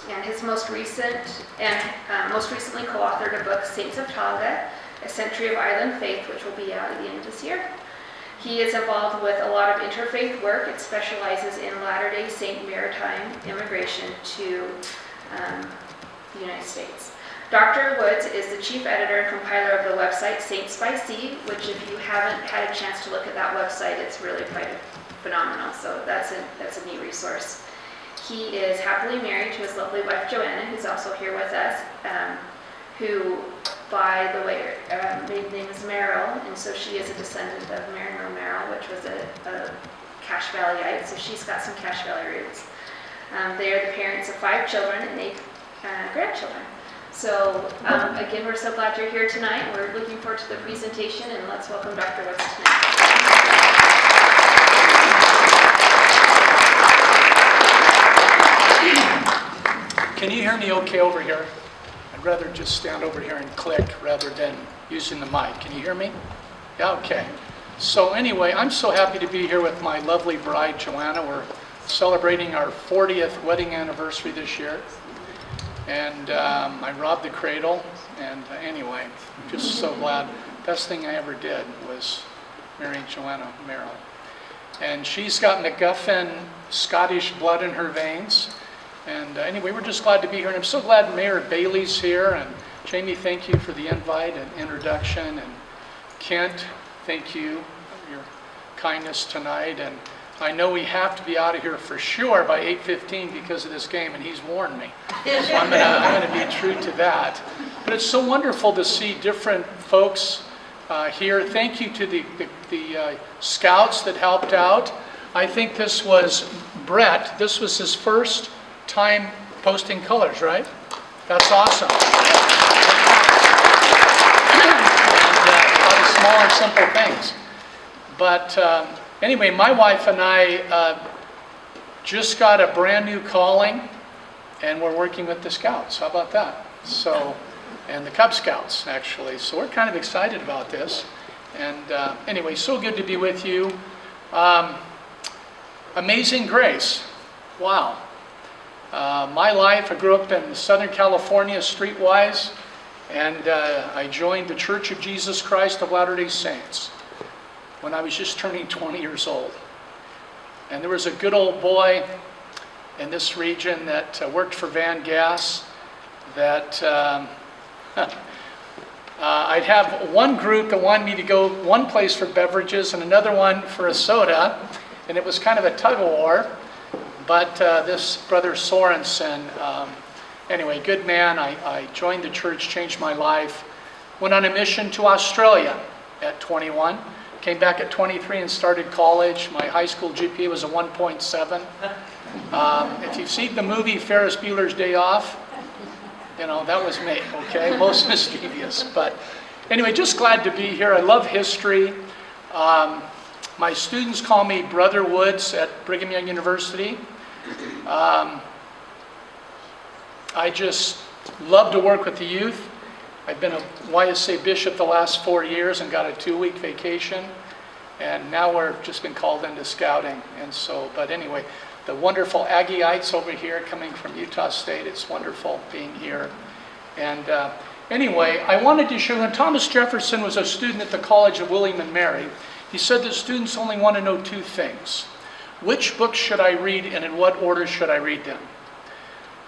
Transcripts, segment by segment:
and his most recently co-authored a book, Saints of Tonga, A Century of Island Faith, which will be out at the end of this year. He is involved with a lot of interfaith work. It specializes in Latter-day Saint maritime immigration to the United States. Dr. Woods is the chief editor and compiler of the website Saints by Sea, which if you haven't had a chance to look at that website, it's really quite phenomenal. So that's a neat resource. He is happily married to his lovely wife Joanna, who's also here with us, who, by the way, maiden name is Merrill, and so she is a descendant of Mariner Merrill, which was a Cache Valleyite, so she's got some Cache Valley roots. They are the parents of 5 children and 8 grandchildren. So again, we're so glad you're here tonight. We're looking forward to the presentation, and let's welcome Dr. Woods tonight. Can you hear me okay over here? I'd rather just stand over here and click rather than using the mic. Can you hear me? Yeah, okay. So anyway, I'm so happy to be here with my lovely bride, Joanna. We're celebrating our 40th wedding anniversary this year. And I robbed the cradle, and anyway, I'm just so glad. Best thing I ever did was marry Joanna Merrill. And she's got McGuffin Scottish blood in her veins. And anyway, we're just glad to be here. And I'm so glad Mayor Bailey's here. And Jamie, thank you for the invite and introduction. And Kent, thank you for your kindness tonight. And I know we have to be out of here for sure by 8:15 because of this game, and he's warned me. So I'm gonna be true to that. But it's so wonderful to see different folks here. Thank you to the scouts that helped out. I think this was Brett. This was his first time posting colors, right? That's awesome. And a lot of smaller, simple things. But anyway, my wife and I just got a brand new calling, and we're working with the Scouts. How about that? So, and the Cub Scouts, actually. So we're kind of excited about this. And anyway, so good to be with you. Amazing Grace. Wow. My life, I grew up in Southern California, streetwise, and I joined the Church of Jesus Christ of Latter-day Saints when I was just turning 20 years old. And there was a good old boy in this region that worked for Van Gas that I'd have one group that wanted me to go one place for beverages and another one for a soda, and it was kind of a tug of war. But this brother Sorensen, anyway, good man. I joined the church, changed my life, went on a mission to Australia at 21. Came back at 23 and started college. My high school GPA was a 1.7. If you've seen the movie Ferris Bueller's Day Off, you know, that was me, okay? Most mischievous. But anyway, just glad to be here. I love history. My students call me Brother Woods at Brigham Young University. I just love to work with the youth. I've been a YSA bishop the last 4 years and got a 2-week vacation, and now we've just been called into scouting. And so, but anyway, the wonderful Aggieyites over here coming from Utah State, it's wonderful being here. And anyway, I wanted to show you, when Thomas Jefferson was a student at the College of William and Mary, he said that students only want to know 2 things. Which books should I read, and in what order should I read them?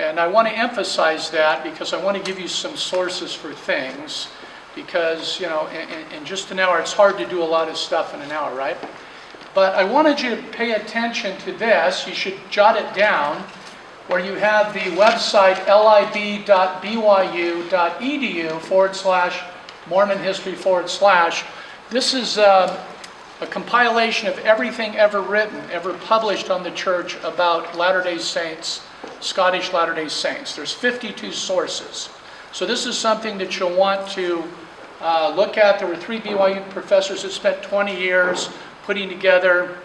And I want to emphasize that because I want to give you some sources for things, because, you know, in just an hour, it's hard to do a lot of stuff in an hour, right? But I wanted you to pay attention to this. You should jot it down, where you have the website lib.byu.edu/Mormon history/. This is a compilation of everything ever written, ever published on the church about Latter-day Saints, Scottish Latter-day Saints. There's 52 sources. So this is something that you'll want to look at. There were 3 BYU professors that spent 20 years putting together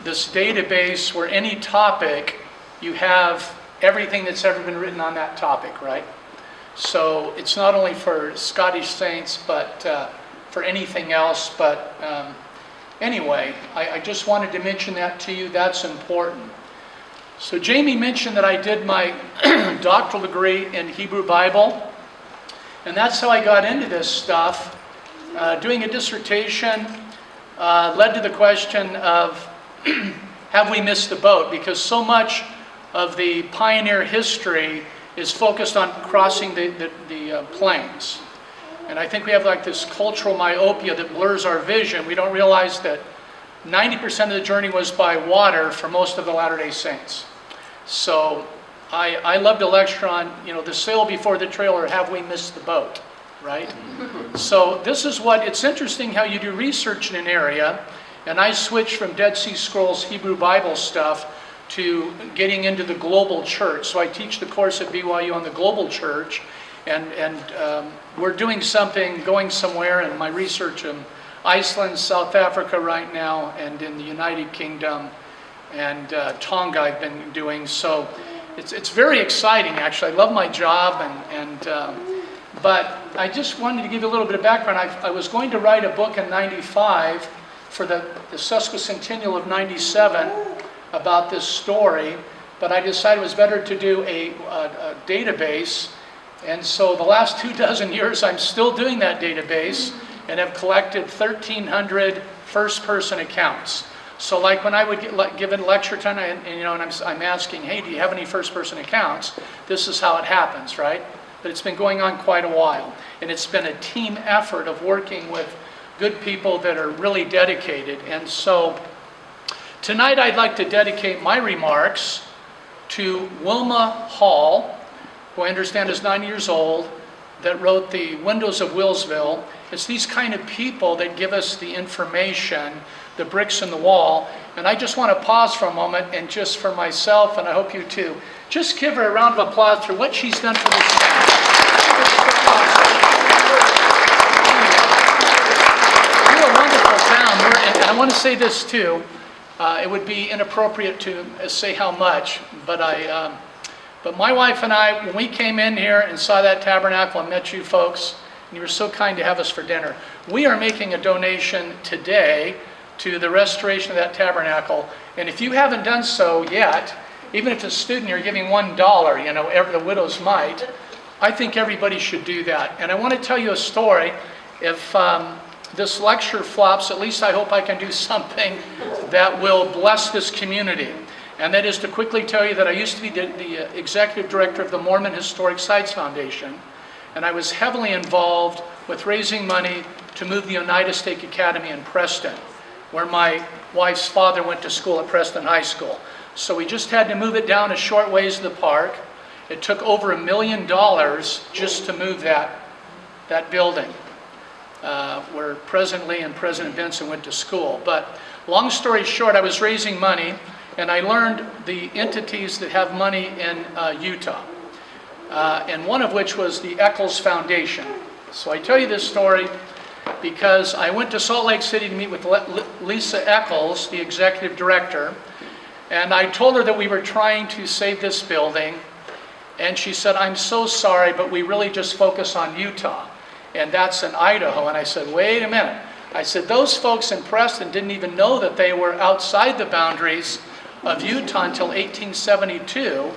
this database where any topic, you have everything that's ever been written on that topic, right? So it's not only for Scottish saints, but for anything else. But anyway, I just wanted to mention that to you. That's important. So Jamie mentioned that I did my doctoral degree in Hebrew Bible, and that's how I got into this stuff. Doing a dissertation led to the question of, have we missed the boat? Because so much of the pioneer history is focused on crossing the plains. And I think we have like this cultural myopia that blurs our vision. We don't realize that 90% of the journey was by water for most of the Latter-day Saints. So I love to lecture on, the sail before the trail, or have we missed the boat, right? So this is it's interesting how you do research in an area, and I switched from Dead Sea Scrolls Hebrew Bible stuff to getting into the global church. So I teach the course at BYU on the global church, and we're doing something, going somewhere in my research in Iceland, South Africa right now, and in the United Kingdom, and Tonga I've been doing. So it's very exciting, actually. I love my job, but I just wanted to give you a little bit of background. I was going to write a book in '95 for the sesquicentennial of '97 about this story, but I decided it was better to do a database. And so the last 24 years, I'm still doing that database and have collected 1,300 first-person accounts. So like when I would give a lecture time, and I'm asking, hey, do you have any first-person accounts? This is how it happens, right? But it's been going on quite a while. And it's been a team effort of working with good people that are really dedicated. And so tonight I'd like to dedicate my remarks to Wilma Hall, who I understand is 9 years old, that wrote The Windows of Wellsville. It's these kind of people that give us the information, the bricks in the wall. And I just want to pause for a moment, and just for myself, and I hope you too, just give her a round of applause for what she's done for this town. We're a wonderful town, and I want to say this too. It would be inappropriate to say how much, but my wife and I, when we came in here and saw that tabernacle and met you folks, and you were so kind to have us for dinner, we are making a donation today to the restoration of that tabernacle. And if you haven't done so yet, even if it's a student, you're giving $1, the widow's mite, I think everybody should do that. And I want to tell you a story. If this lecture flops, at least I hope I can do something that will bless this community. And that is to quickly tell you that I used to be the executive director of the Mormon Historic Sites Foundation, and I was heavily involved with raising money to move the Oneida Stake Academy in Preston, where my wife's father went to school at Preston High School. So we just had to move it down a short ways to the park. It took over $1 million just to move that building, where President Lee and President Benson went to school. But long story short, I was raising money, and I learned the entities that have money in Utah, and one of which was the Eccles Foundation. So I tell you this story because I went to Salt Lake City to meet with Lisa Eccles, the executive director, and I told her that we were trying to save this building, and she said, I'm so sorry, but we really just focus on Utah, and that's in Idaho. And I said, wait a minute. I said, those folks in Preston didn't even know that they were outside the boundaries of Utah until 1872,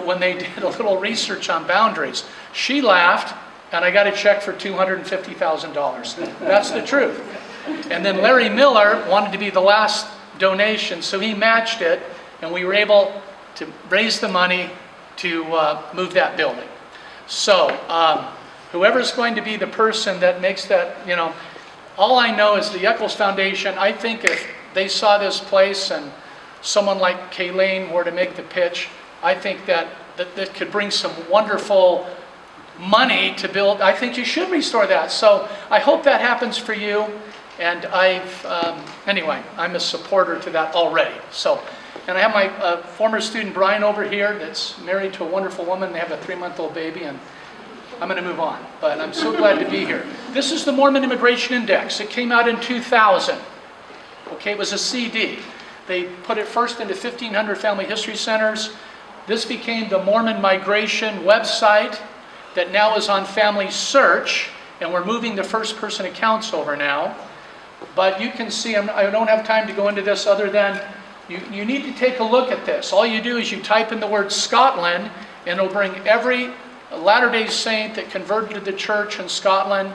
when they did a little research on boundaries. She laughed, and I got a check for $250,000. That's the truth. And then Larry Miller wanted to be the last donation, so he matched it, and we were able to raise the money to move that building. So whoever's going to be the person that makes that, all I know is the Eccles Foundation, I think if they saw this place and someone like Kayleen were to make the pitch, I think that could bring some wonderful money to build. I think you should restore that. So I hope that happens for you. And anyway, I'm a supporter to that already. So, and I have my former student Brian over here that's married to a wonderful woman. They have a 3-month-old baby, and I'm going to move on. But I'm so glad to be here. This is the Mormon Immigration Index. It came out in 2000. Okay, it was a CD. They put it first into 1,500 family history centers. This became the Mormon Migration website that now is on Family Search, and we're moving the first-person accounts over now. But you can see, I don't have time to go into this other than You need to take a look at this. All you do is you type in the word Scotland, and it'll bring every Latter-day Saint that converted to the church in Scotland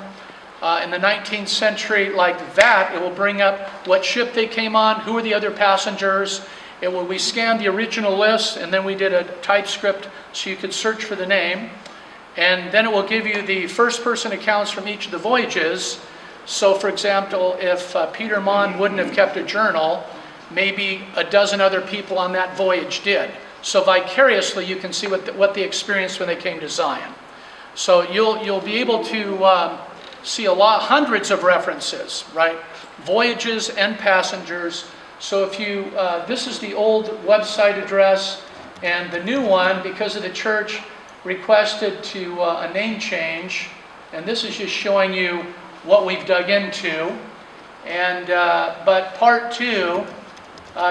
in the 19th century like that. It will bring up what ship they came on, who were the other passengers. We scanned the original list, and then we did a TypeScript so you could search for the name. And then it will give you the first-person accounts from each of the voyages. So, for example, if Peter Mon wouldn't have kept a journal, maybe a dozen other people on that voyage did. So vicariously, you can see what they experienced when they came to Zion. So you'll be able to see hundreds of references, right? Voyages and passengers. So if you, this is the old website address, and the new one, because of the church, requested to a name change, and this is just showing you what we've dug into. And but part 2,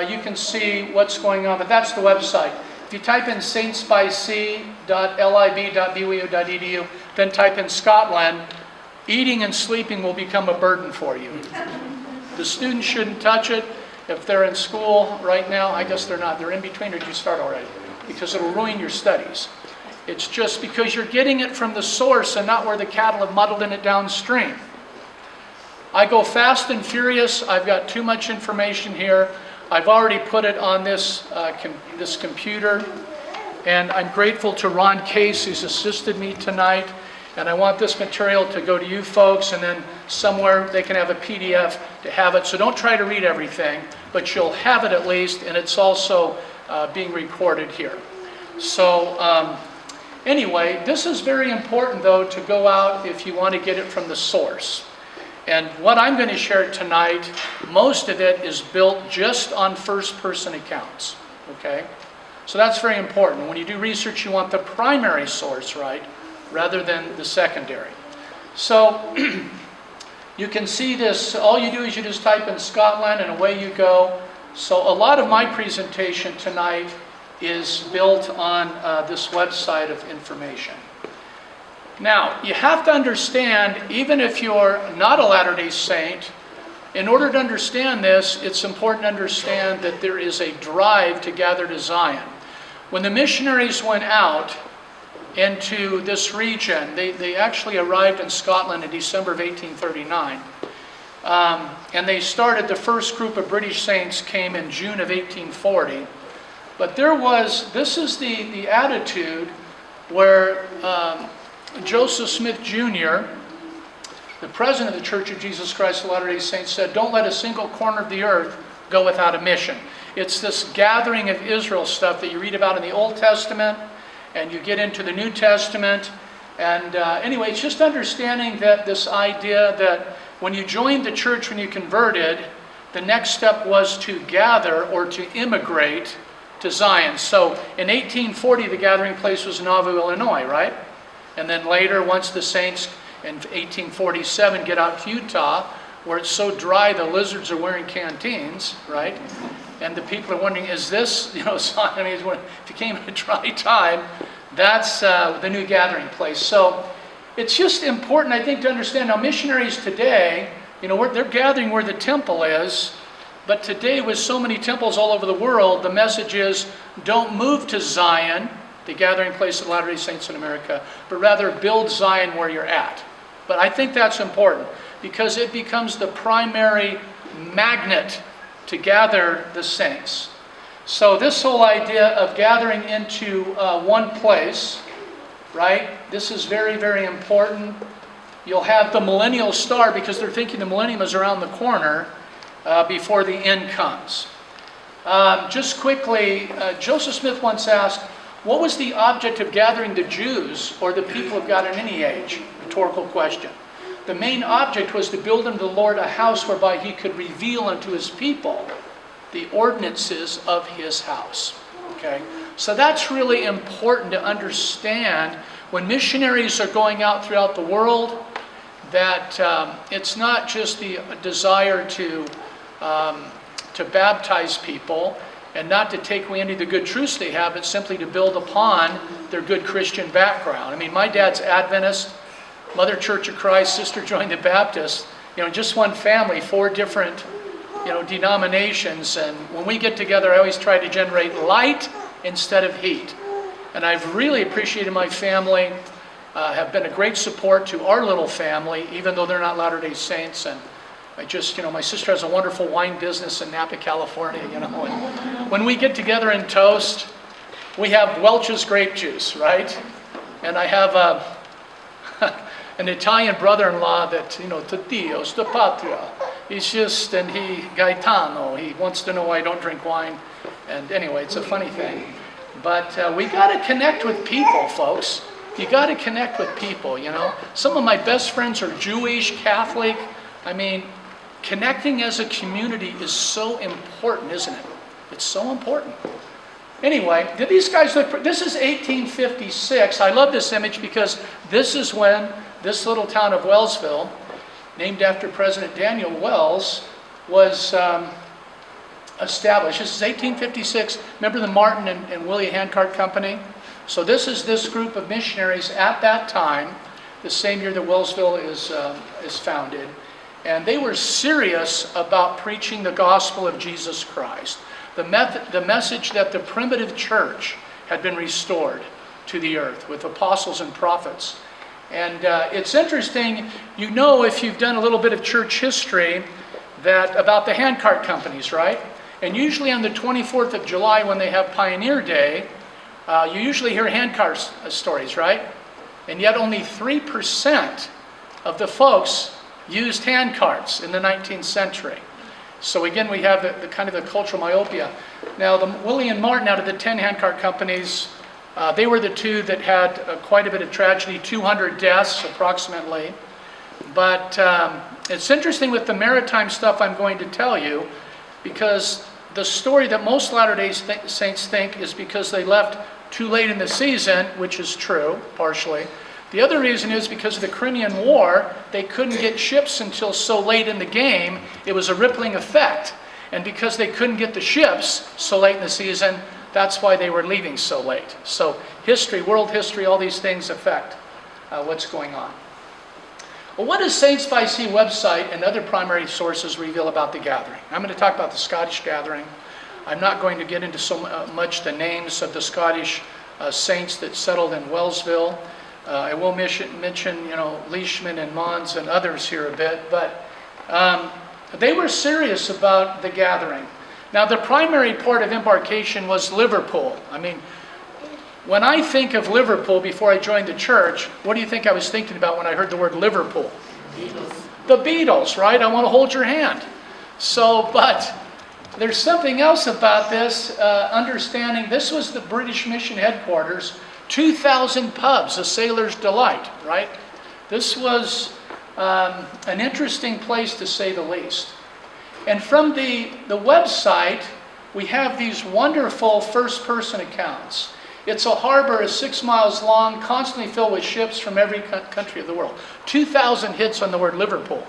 you can see what's going on, but that's the website. If you type in saintsbyc.lib.bwu.edu, then type in Scotland, eating and sleeping will become a burden for you. The students shouldn't touch it. If they're in school right now, I guess they're not. They're in between, or did you start already? Because it'll ruin your studies. It's just because you're getting it from the source and not where the cattle have muddled in it downstream. I go fast and furious. I've got too much information here. I've already put it on this computer, and I'm grateful to Ron Case, who's assisted me tonight. And I want this material to go to you folks, and then somewhere they can have a PDF to have it. So don't try to read everything, but you'll have it at least, and it's also being recorded here. So anyway, this is very important, though, to go out if you want to get it from the source. And what I'm going to share tonight, most of it is built just on first-person accounts, okay? So that's very important. When you do research, you want the primary source, right, rather than the secondary. So you can see this. All you do is you just type in Scotland, and away you go. So a lot of my presentation tonight is built on this website of information. Now, you have to understand, even if you're not a Latter-day Saint, in order to understand this, it's important to understand that there is a drive to gather to Zion. When the missionaries went out into this region, they actually arrived in Scotland in December of 1839. And they started, the first group of British saints came in June of 1840. But this is the attitude where Joseph Smith Jr., the president of the Church of Jesus Christ of Latter-day Saints, said, "Don't let a single corner of the earth go without a mission." It's this gathering of Israel stuff that you read about in the Old Testament, and you get into the New Testament. And anyway, it's just understanding that this idea that when you joined the church, when you converted, the next step was to gather or to immigrate to Zion. So in 1840, the gathering place was Nauvoo, Illinois, right? And then later, once the saints in 1847 get out to Utah, where it's so dry the lizards are wearing canteens, right? And the people are wondering, is this, Zion? I mean, if it came at a dry time, that's the new gathering place. So it's just important, I think, to understand. Now, missionaries today, they're gathering where the temple is. But today, with so many temples all over the world, the message is, don't move to Zion, the gathering place of Latter-day Saints in America, but rather build Zion where you're at. But I think that's important because it becomes the primary magnet to gather the saints. So this whole idea of gathering into one place, right? This is very, very important. You'll have the millennial star because they're thinking the millennium is around the corner before the end comes. Just quickly, Joseph Smith once asked, what was the object of gathering the Jews or the people of God in any age? Rhetorical question. The main object was to build unto the Lord a house whereby he could reveal unto his people the ordinances of his house. Okay? So that's really important to understand when missionaries are going out throughout the world, that it's not just the desire to baptize people and not to take away any of the good truths they have, but simply to build upon their good Christian background. I mean, my dad's Adventist, Mother Church of Christ, Sister joined the Baptist, just one family, 4 different denominations, and when we get together, I always try to generate light instead of heat. And I've really appreciated my family, have been a great support to our little family, even though they're not Latter-day Saints. And I just, my sister has a wonderful wine business in Napa, California, and when we get together and toast, we have Welch's grape juice, right? And I have an Italian brother-in-law that, to Dios, to Patria. He's just, and Gaetano, he wants to know why I don't drink wine. And anyway, it's a funny thing. But we got to connect with people, folks. You got to connect with people, Some of my best friends are Jewish, Catholic. I mean, connecting as a community is so important, isn't it? It's so important. Anyway, did these guys look? This is 1856. I love this image because this is when this little town of Wellsville, named after President Daniel Wells, was established. This is 1856. Remember the Martin and Willie Handcart Company? So this is this group of missionaries at that time, the same year that Wellsville is founded. And they were serious about preaching the gospel of Jesus Christ. The message that the primitive church had been restored to the earth with apostles and prophets. And it's interesting, if you've done a little bit of church history, that about the handcart companies, right? And usually on the 24th of July when they have Pioneer Day, you usually hear handcart stories, right? And yet only 3% of the folks used handcarts in the 19th century. So again, we have the kind of the cultural myopia. Now, the Willie and Martin, out of the 10 handcart companies, they were the two that had quite a bit of tragedy, 200 deaths approximately. But it's interesting with the maritime stuff I'm going to tell you, because the story that most Latter-day Saints think is because they left too late in the season, which is true, partially. The other reason is because of the Crimean War, they couldn't get ships until so late in the game. It was a rippling effect. And because they couldn't get the ships so late in the season, that's why they were leaving so late. So history, world history, all these things affect what's going on. Well, what does Saints by Sea website and other primary sources reveal about the gathering? I'm going to talk about the Scottish gathering. I'm not going to get into so much the names of the Scottish saints that settled in Wellsville. I will mention, Leishman and Mons and others here a bit, but they were serious about the gathering. Now, the primary port of embarkation was Liverpool. I mean, when I think of Liverpool before I joined the church, what do you think I was thinking about when I heard the word Liverpool? Beatles. The Beatles, right? I want to hold your hand. So, but there's something else about this, understanding this was the British mission headquarters, 2,000 pubs, a sailor's delight, right? This was an interesting place to say the least. And from the website, we have these wonderful first-person accounts. It's a harbor is 6 miles long, constantly filled with ships from every country of the world. 2,000 hits on the word Liverpool.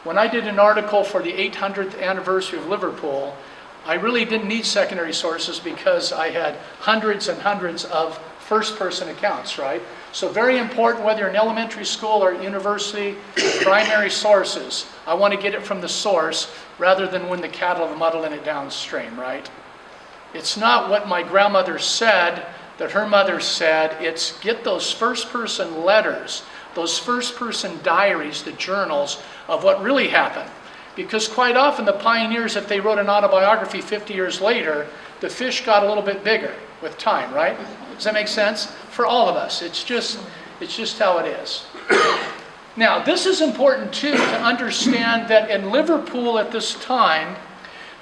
When I did an article for the 800th anniversary of Liverpool, I really didn't need secondary sources because I had hundreds and hundreds of first-person accounts, right? So very important, whether you're in elementary school or university, primary sources. I want to get it from the source rather than when the cattle are muddling it downstream, right? It's not what my grandmother said that her mother said. It's get those first-person letters, those first-person diaries, the journals of what really happened. Because quite often the pioneers, if they wrote an autobiography 50 years later, the fish got a little bit bigger with time, right? Does that make sense? For all of us, it's just how it is. Now, this is important too, to understand that in Liverpool at this time,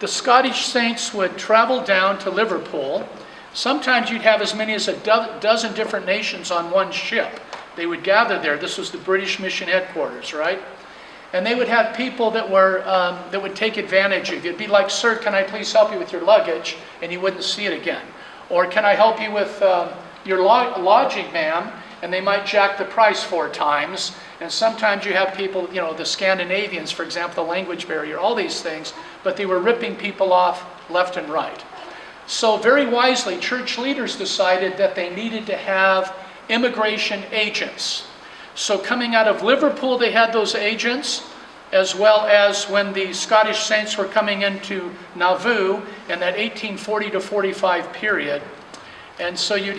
the Scottish saints would travel down to Liverpool. Sometimes you'd have as many as a dozen different nations on one ship. They would gather there. This was the British mission headquarters, right? And they would have people that would take advantage of you. It'd be like, sir, can I please help you with your luggage? And you wouldn't see it again. Or can I help you with your lodging, ma'am? And they might jack the price 4 times. And sometimes you have people, the Scandinavians, for example, the language barrier, all these things, but they were ripping people off left and right. So very wisely, church leaders decided that they needed to have immigration agents. So coming out of Liverpool, they had those agents. as well as when the Scottish Saints were coming into Nauvoo in that 1840 to 45 period. And so you'd